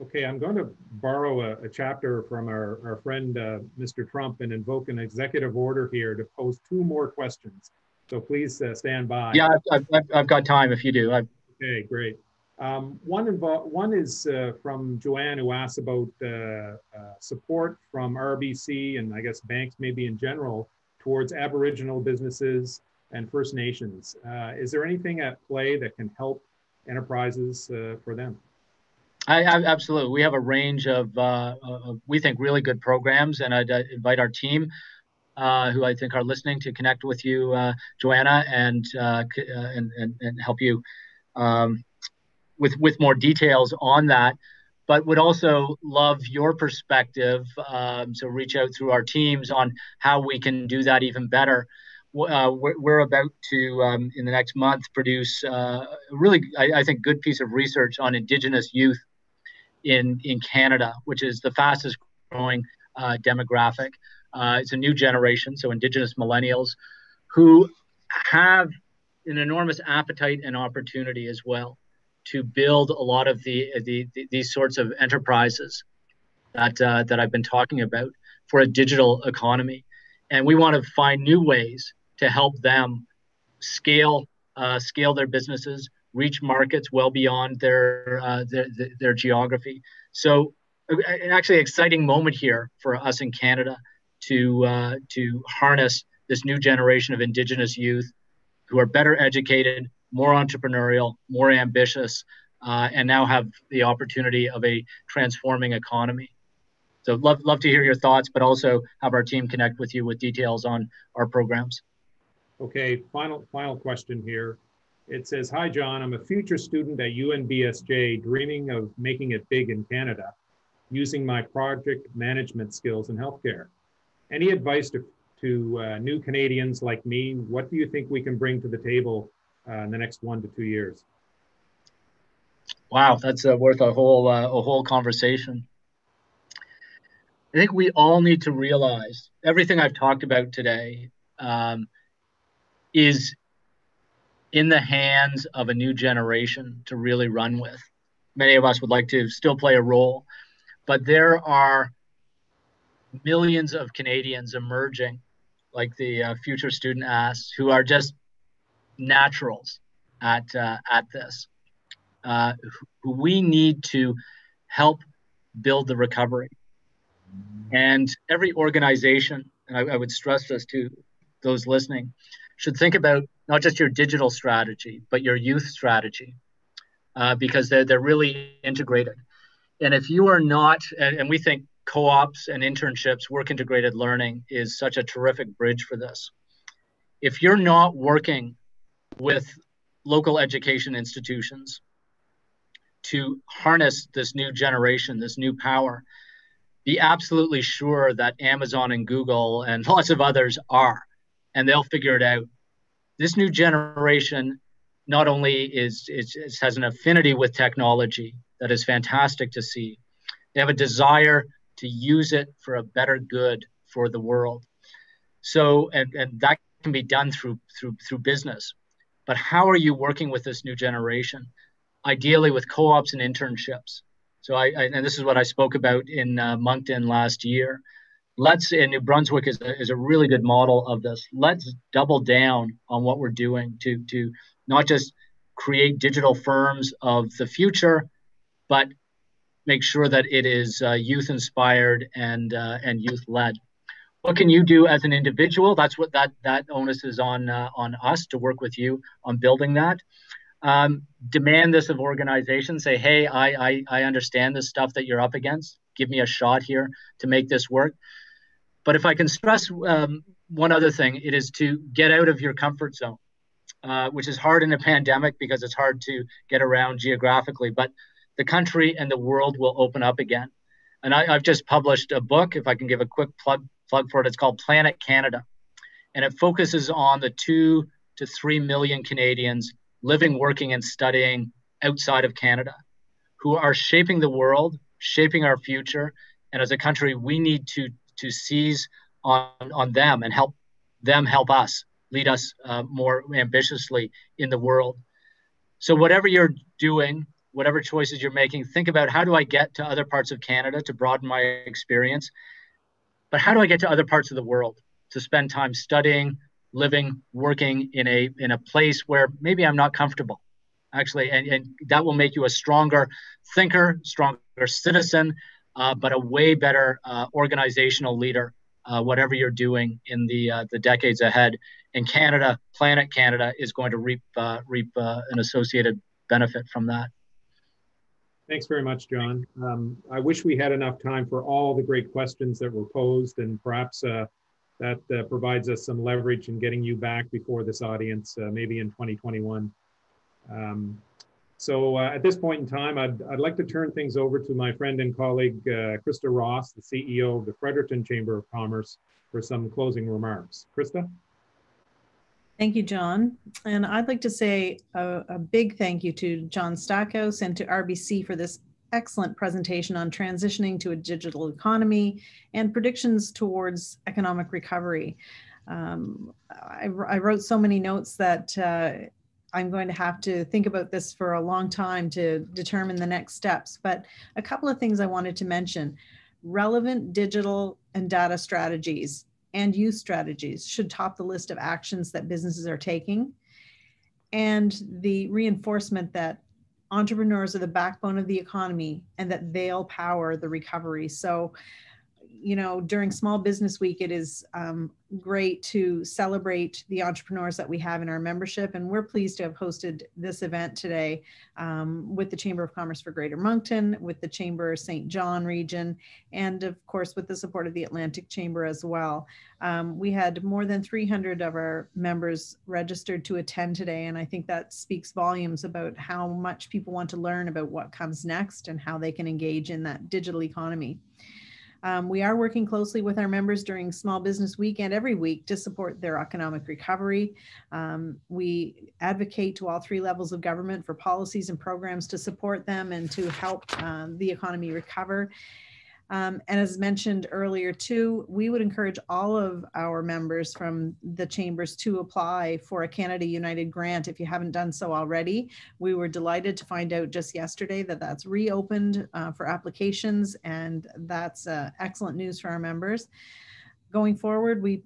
Okay, I'm going to borrow a chapter from our friend, Mr. Trump, and invoke an executive order here to pose 2 more questions. So please stand by. Yeah, I've got time if you do. Okay, great. One is from Joanne, who asks about support from RBC and I guess banks maybe in general towards Aboriginal businesses and First Nations. Is there anything at play that can help enterprises for them? Absolutely. We have a range of we think, really good programs, and I'd invite our team, who I think are listening, to connect with you, Joanna, and help you with more details on that. But would also love your perspective. So reach out through our teams on how we can do that even better. We're about to, in the next month, produce a really, I think, good piece of research on Indigenous youth in Canada, which is the fastest growing demographic. It's a new generation, so Indigenous millennials, who have an enormous appetite and opportunity as well to build a lot of these sorts of enterprises that I've been talking about for a digital economy. And we want to find new ways to help them scale their businesses, reach markets well beyond their geography. So actually, exciting moment here for us in Canada to harness this new generation of Indigenous youth who are better educated, more entrepreneurial, more ambitious, and now have the opportunity of a transforming economy. So love to hear your thoughts, but also have our team connect with you with details on our programs. Okay, final question here. It says, "Hi, John. I'm a future student at UNBSJ, dreaming of making it big in Canada, using my project management skills in healthcare. Any advice to new Canadians like me? What do you think we can bring to the table in the next 1 to 2 years?" Wow, that's worth a whole conversation. I think we all need to realize everything I've talked about today is in the hands of a new generation to really run with. Many of us would like to still play a role, but there are millions of Canadians emerging, like the future student asks, who are just naturals at this, who we need to help build the recovery. And every organization, and I would stress this to those listening, should think about not just your digital strategy, but your youth strategy, because they're really integrated. And if you are not, and we think co-ops and internships, work integrated learning is such a terrific bridge for this. If you're not working with local education institutions to harness this new generation, this new power, be absolutely sure that Amazon and Google and lots of others are, and they'll figure it out. This new generation not only has an affinity with technology that is fantastic to see, they have a desire to use it for a better good for the world. So, and that can be done through business. But how are you working with this new generation? Ideally with co-ops and internships. So and this is what I spoke about in Moncton last year. In New Brunswick is a really good model of this. Let's double down on what we're doing to not just create digital firms of the future, but make sure that it is youth inspired and youth led. What can you do as an individual? That's what that onus is on us to work with you on building that. Demand this of organizations. Say, hey, I understand this stuff that you're up against. Give me a shot here to make this work. But if I can stress one other thing, it is to get out of your comfort zone, which is hard in a pandemic because it's hard to get around geographically. But the country and the world will open up again. And I've just published a book, if I can give a quick plug for it. It's called Planet Canada. And it focuses on the 2 to 3 million Canadians living, working, and studying outside of Canada, who are shaping the world, shaping our future. And as a country, we need to seize on them and help them help us, lead us more ambitiously in the world. So whatever you're doing, whatever choices you're making, think about, how do I get to other parts of Canada to broaden my experience? But how do I get to other parts of the world to spend time studying, living, working in a place where maybe I'm not comfortable, actually, and that will make you a stronger thinker, stronger citizen, but a way better organizational leader, whatever you're doing in the decades ahead. And Canada, Planet Canada, is going to reap an associated benefit from that. Thanks very much, John. I wish we had enough time for all the great questions that were posed, and perhaps that provides us some leverage in getting you back before this audience, maybe in 2021. So at this point in time, I'd like to turn things over to my friend and colleague, Krista Ross, the CEO of the Fredericton Chamber of Commerce, for some closing remarks. Krista? Thank you, John. And I'd like to say a big thank you to John Stackhouse and to RBC for this excellent presentation on transitioning to a digital economy and predictions towards economic recovery. I wrote so many notes that I'm going to have to think about this for a long time to determine the next steps. But a couple of things I wanted to mention: relevant digital and data strategies and youth strategies should top the list of actions that businesses are taking, and the reinforcement that entrepreneurs are the backbone of the economy and that they'll power the recovery. So, you know, during Small Business Week, it is great to celebrate the entrepreneurs that we have in our membership. And we're pleased to have hosted this event today with the Chamber of Commerce for Greater Moncton, with the Chamber St. John region, and of course, with the support of the Atlantic Chamber as well. We had more than 300 of our members registered to attend today. And I think that speaks volumes about how much people want to learn about what comes next and how they can engage in that digital economy. We are working closely with our members during Small Business Week and every week to support their economic recovery. We advocate to all 3 levels of government for policies and programs to support them and to help the economy recover. And as mentioned earlier too, we would encourage all of our members from the chambers to apply for a Canada United grant if you haven't done so already. We were delighted to find out just yesterday that that's reopened for applications, and that's excellent news for our members. Going forward, we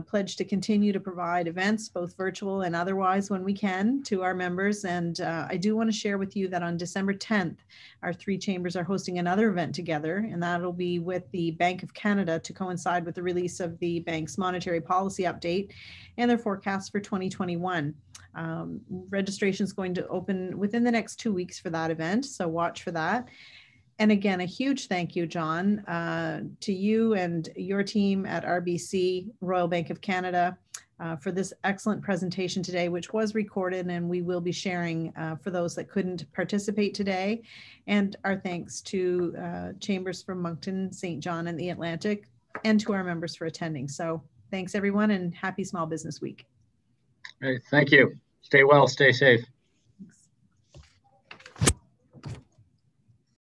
pledge to continue to provide events, both virtual and otherwise, when we can, to our members. And I do want to share with you that on December 10th, our 3 chambers are hosting another event together, and that'll be with the Bank of Canada to coincide with the release of the bank's monetary policy update and their forecast for 2021. Registration is going to open within the next 2 weeks for that event, so watch for that. And again, a huge thank you, John, to you and your team at RBC, Royal Bank of Canada, for this excellent presentation today, which was recorded and we will be sharing for those that couldn't participate today. And our thanks to Chambers from Moncton, St. John, and the Atlantic, and to our members for attending. So thanks, everyone, and happy Small Business Week. Great. Thank you. Stay well, stay safe.